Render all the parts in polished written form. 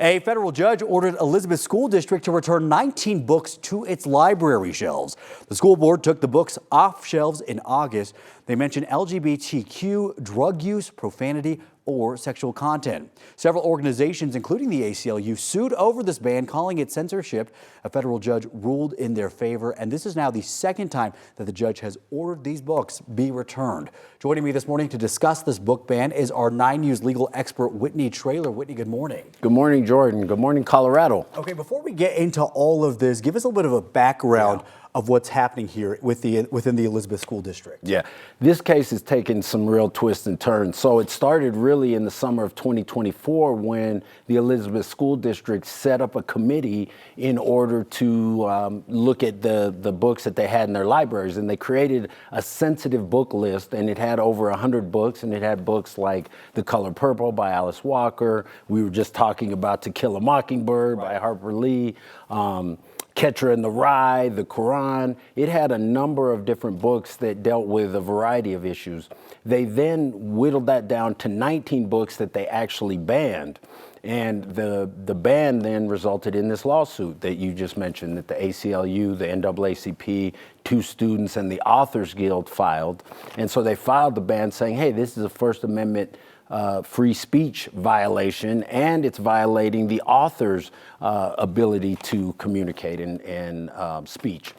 A federal judge ordered Elizabeth School District to return 19 books to its library shelves. The school board took the books off shelves in August. They mention LGBTQ, drug use, profanity, or sexual content. Several organizations, including the ACLU, sued over this ban, calling it censorship. A federal judge ruled in their favor, and this is now the second time that the judge has ordered these books be returned. Joining me this morning to discuss this book ban is our 9 News legal expert, Whitney Traylor. Whitney, good morning. Good morning, Jordan. Good morning, Colorado. Okay, before we get into all of this, give us a little bit of a background of what's happening here within the Elizabeth School District. Yeah, this case has taken some real twists and turns. So it started really in the summer of 2024 when the Elizabeth School District set up a committee in order to look at the books that they had in their libraries. And they created a sensitive book list, and it had over 100 books, and it had books like The Color Purple by Alice Walker. We were just talking about To Kill a Mockingbird by Harper Lee. Catcher in the Rye, the Quran. It had a number of different books that dealt with a variety of issues. They then whittled that down to 19 books that they actually banned. And the ban then resulted in this lawsuit that you just mentioned that the ACLU, the NAACP, 2 students, and the Authors Guild filed. And so they filed the ban saying, hey, this is a First Amendment free speech violation, and it's violating the author's ability to communicate and speech.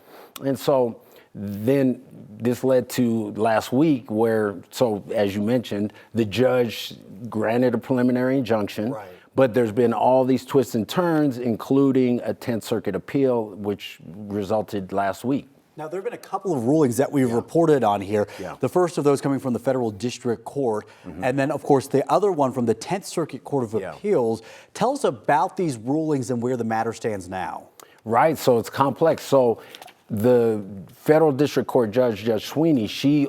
And so then this led to last week where, so as you mentioned, the judge granted a preliminary injunction. Right. But there's been all these twists and turns, including a 10th Circuit appeal, which resulted last week. Now, there have been a couple of rulings that we've reported on here. Yeah. The first of those coming from the Federal District Court, and then, of course, the other one from the 10th Circuit Court of Appeals. Tell us about these rulings and where the matter stands now. Right, so it's complex. So the Federal District Court Judge Sweeney, she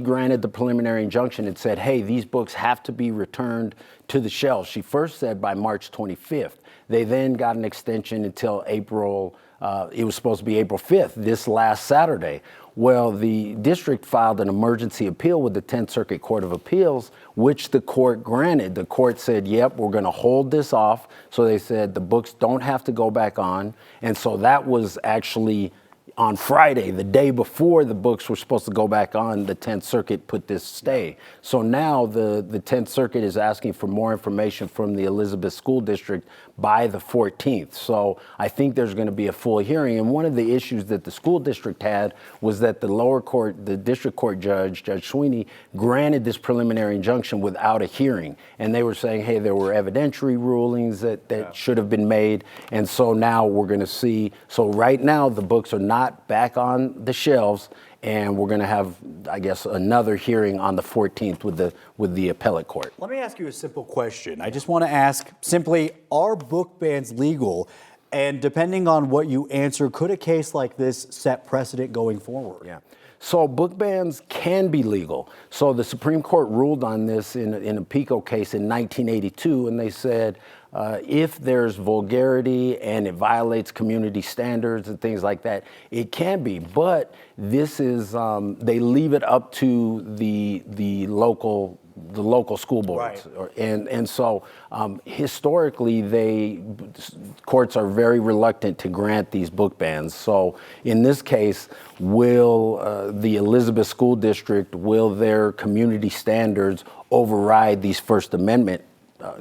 granted the preliminary injunction and said, hey, these books have to be returned to the shelves. She first said by March 25th. They then got an extension until April. It was supposed to be April 5th, this last Saturday. Well, the district filed an emergency appeal with the 10th Circuit Court of Appeals, which the court granted. The court said, yep, we're going to hold this off. So they said the books don't have to go back on. And so that was actually on Friday, the day before the books were supposed to go back on, the 10th Circuit put this stay. So now the 10th Circuit is asking for more information from the Elizabeth School District by the 14th. So I think there's going to be a full hearing. And one of the issues that the school district had was that the lower court, the district court judge, Judge Sweeney, granted this preliminary injunction without a hearing. And they were saying, hey, there were evidentiary rulings that should have been made. And so now we're going to see, so right now the books are not back on the shelves, and we're going to have, I guess, another hearing on the 14th with the appellate court. Let me ask you a simple question. I just want to ask simply, are book bans legal? And depending on what you answer, could a case like this set precedent going forward? Yeah. So book bans can be legal. So the Supreme Court ruled on this in a PICO case in 1982, and they said if there's vulgarity and it violates community standards and things like that, it can be. But this is, they leave it up to the local school boards. Right. And so historically, courts are very reluctant to grant these book bans. So in this case, will the Elizabeth School District, will their community standards override these First Amendment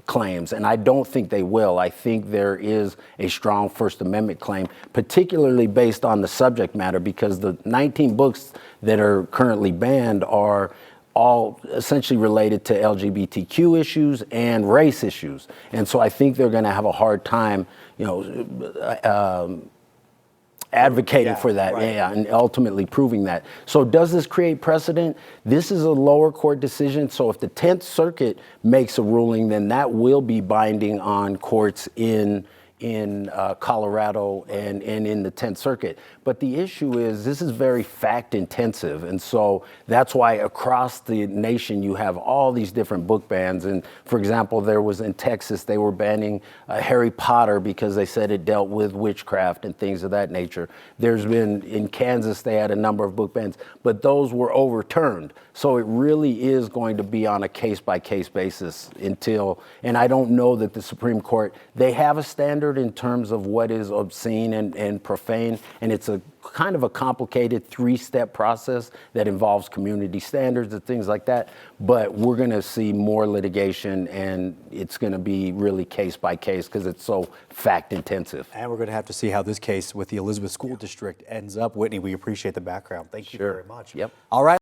claims? And I don't think they will. I think there is a strong First Amendment claim, particularly based on the subject matter, because the 19 books that are currently banned are all essentially related to LGBTQ issues and race issues. And so I think they're going to have a hard time, advocating for that, and ultimately proving that. So does this create precedent? This is a lower court decision. So if the 10th Circuit makes a ruling, then that will be binding on courts in in Colorado and in the 10th Circuit. But the issue is this is very fact intensive. And so that's why across the nation you have all these different book bans. And for example, there was in Texas, they were banning Harry Potter because they said it dealt with witchcraft and things of that nature. There's been, in Kansas, they had a number of book bans, but those were overturned. So it really is going to be on a case-by-case basis until, and I don't know that the Supreme Court, they have a standard in terms of what is obscene and profane, and it's a kind of a complicated 3-step process that involves community standards and things like that. But we're going to see more litigation, and it's going to be really case by case because it's so fact intensive. And we're going to have to see how this case with the Elizabeth School District ends up. Whitney, we appreciate the background. Thank you very much. Yep. All right.